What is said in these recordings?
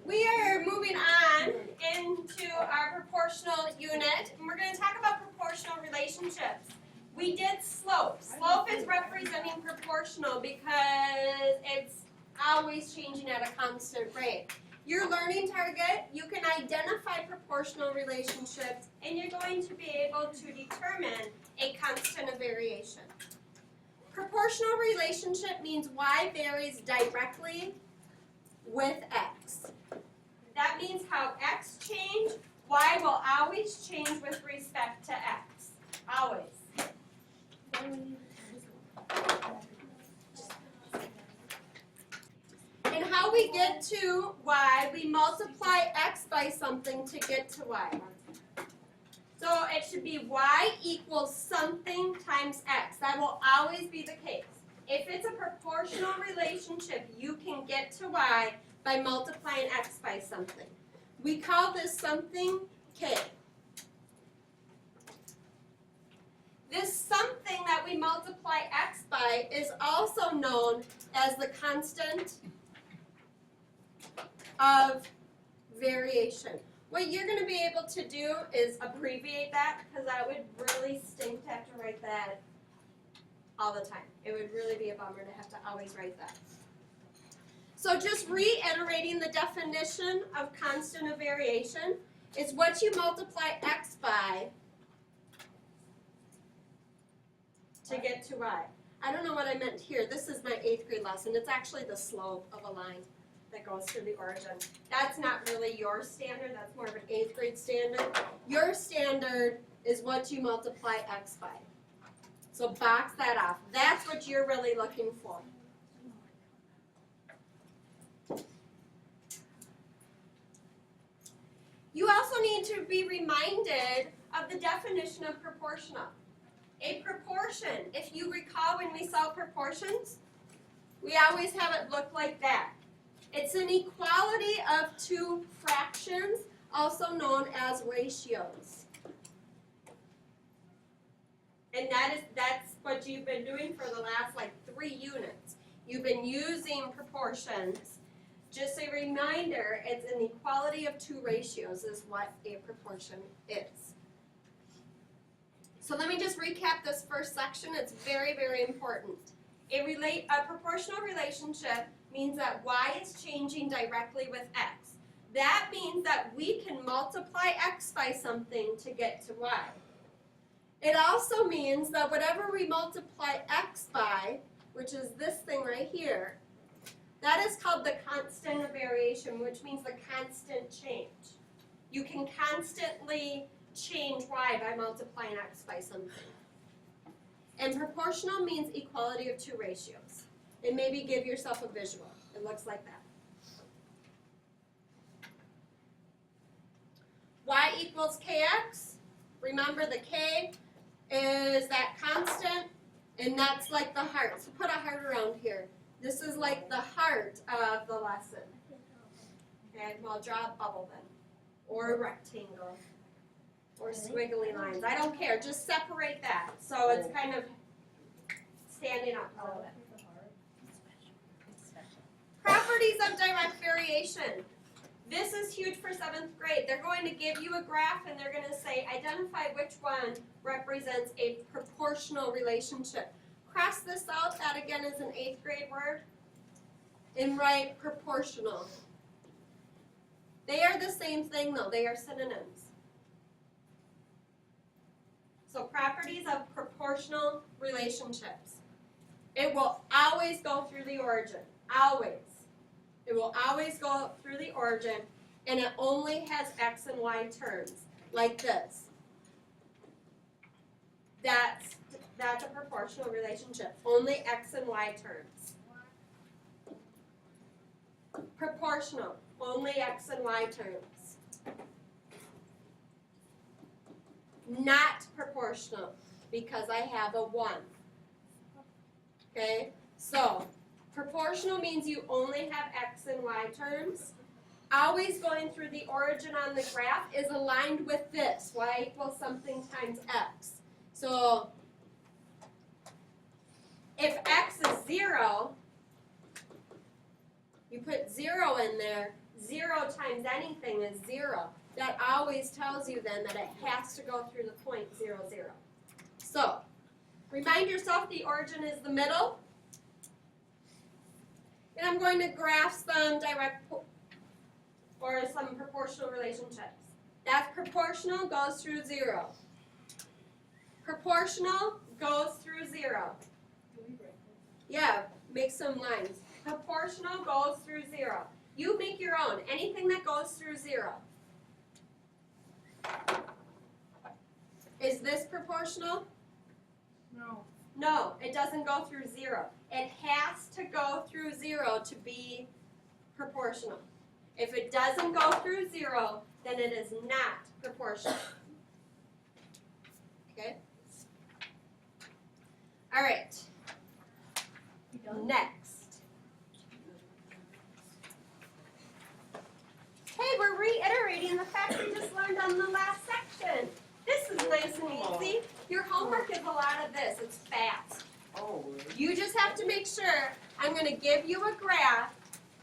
We are moving on into our proportional unit, and we're going to talk about proportional relationships. We did slope. Slope is representing proportional because it's always changing at a constant rate. Your learning target, you can identify proportional relationships, and you're going to be able to determine a constant of variation. Proportional relationship means y varies directly with x. That means how x change, y will always change with respect to x. Always. And how we get to y, we multiply x by something to get to y. So it should be y equals something times x. That will always be the case. If it's a proportional relationship, you can get to y by multiplying x by something. We call this something k. This something that we multiply x by is also known as the constant of variation. What you're going to be able to do is abbreviate that, because that would really stink to have to write that all the time. It would really be a bummer to have to always write that. So just reiterating the definition of constant of variation is what you multiply x by to get to y. I don't know what I meant here. This is my 8th grade lesson. It's actually the slope of a line that goes through the origin. That's not really your standard. That's more of an 8th grade standard. Your standard is what you multiply x by. So box that off. That's what you're really looking for. You also need to be reminded of the definition of proportional. A proportion, if you recall when we saw proportions, we always have it look like that. It's an equality of two fractions, also known as ratios. And that's what you've been doing for the last 3 units. You've been using proportions. Just a reminder, it's an equality of two ratios is what a proportion is. So let me just recap this first section. It's very, very important. A proportional relationship means that y is changing directly with x. That means that we can multiply x by something to get to y. It also means that whatever we multiply x by, which is this thing right here, that is called the constant of variation, which means the constant change. You can constantly change y by multiplying x by something. And proportional means equality of two ratios. And maybe give yourself a visual. It looks like that. Y equals kx. Remember the k is that constant, and that's like the heart. So put a heart around here. This is like the heart of the lesson. Okay, well, draw a bubble then, or a rectangle, or squiggly lines. I don't care. Just separate that so it's kind of standing up a little bit. Properties of direct variation. This is huge for 7th grade. They're going to give you a graph and they're going to say, identify which one represents a proportional relationship. Cross this out. That again is an 8th grade word. And write proportional. They are the same thing though. They are synonyms. So properties of proportional relationships. It will always go through the origin. Always. It will always go through the origin, and it only has x and y terms, like this. That's a proportional relationship. Only x and y terms. Proportional. Only x and y terms. Not proportional, because I have a 1. Okay? So, proportional means you only have x and y terms. Always going through the origin on the graph is aligned with this, y equals something times x. So if x is 0, you put 0 in there, 0 0 times anything is 0. That always tells you then that it has to go through the point 0, 0. So, remind yourself the origin is the middle. And I'm going to graph some or some proportional relationships. That's proportional, goes through 0. Proportional goes through 0. Yeah, make some lines. Proportional goes through 0. You make your own. Anything that goes through 0. Is this proportional? No. No, it doesn't go through 0. It has to go through 0 to be proportional. If it doesn't go through 0, then it is not proportional. Okay? All right. Next. Hey, we're reiterating the facts we just learned on the last section. This is nice and easy. Your homework is a lot of this. It's fast. Oh. You just have to make sure I'm going to give you a graph,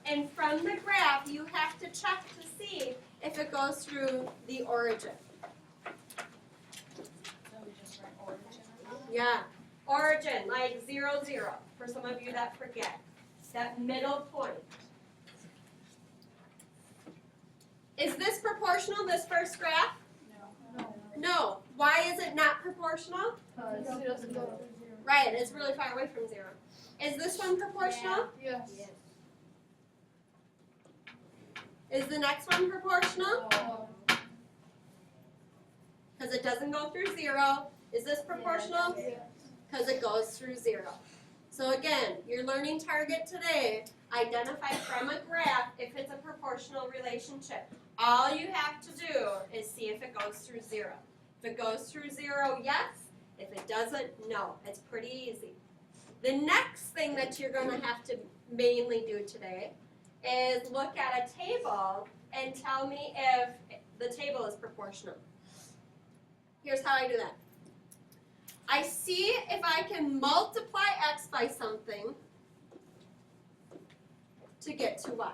and from the graph you have to check to see if it goes through the origin. Yeah. Origin, like 0, 0, for some of you that forget. That middle point. Is this proportional, this first graph? No. No. Why is it not proportional? Right, it's really far away from 0. Is this one proportional? Yes. Is the next one proportional? Because it doesn't go through 0. Is this proportional? Because it goes through 0. So again, your learning target today, identify from a graph if it's a proportional relationship. All you have to do is see if it goes through 0. If it goes through 0, yes. If it doesn't, no. It's pretty easy. The next thing that you're going to have to mainly do today is look at a table and tell me if the table is proportional. Here's how I do that. I see if I can multiply x by something to get to y.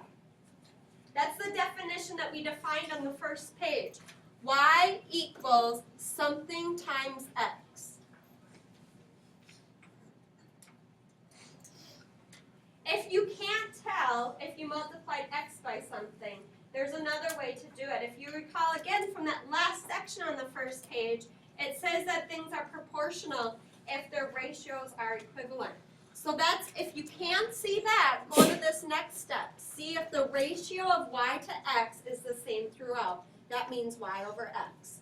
That's the definition that we defined on the first page. Y equals something times x. If you can't tell if you multiplied x by something, there's another way to do it. If you recall again from that last section on the first page, it says that things are proportional if their ratios are equivalent. So that's, if you can't see that, go to this next step. See if the ratio of y to x is the same throughout. That means y over x.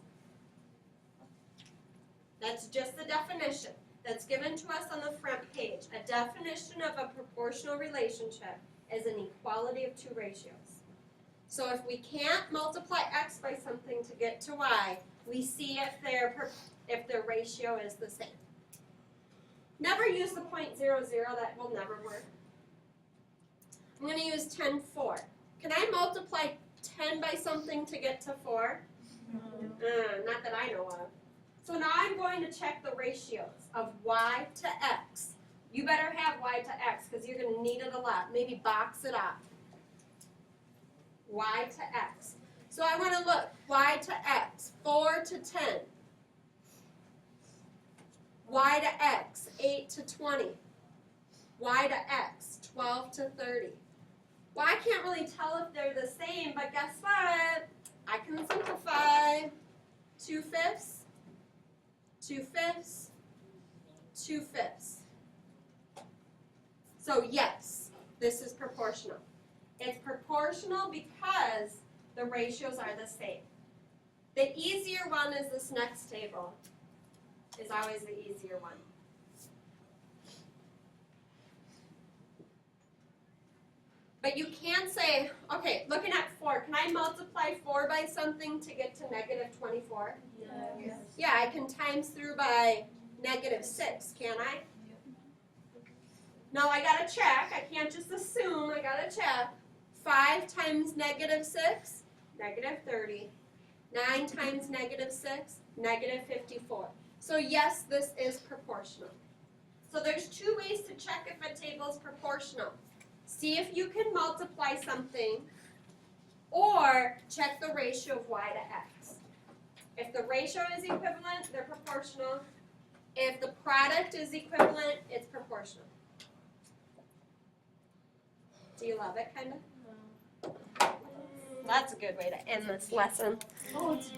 That's just the definition that's given to us on the front page. A definition of a proportional relationship is an equality of two ratios. So if we can't multiply x by something to get to y, we see if their ratio is the same. Never use the point 0, 0, that will never work. I'm going to use 10, 4. Can I multiply 10 by something to get to 4? Not that I know of. So now I'm going to check the ratios of y to x. You better have y to x because you're going to need it a lot. Maybe box it up. Y to x. So I want to look, y to x, 4 to 10. Y to x, 8 to 20. Y to x, 12 to 30. Well, I can't really tell if they're the same, but guess what? I can simplify. 2/5, 2/5, 2/5. So yes, this is proportional. It's proportional because the ratios are the same. The easier one is this next table. Is always the easier one. But you can say, okay, looking at 4, can I multiply 4 by something to get to negative 24? Yes. Yeah, I can times through by negative 6, can't I? No, I gotta check. I can't just assume, I gotta check. 5 times negative 6, negative 30. 9 times negative 6, negative 54. So yes, this is proportional. So there's 2 ways to check if a table is proportional. See if you can multiply something, or Or check the ratio of y to x. If the ratio is equivalent, they're proportional. If the product is equivalent, it's proportional. Do you love it, kind of? That's a good way to end this lesson. Oh, it's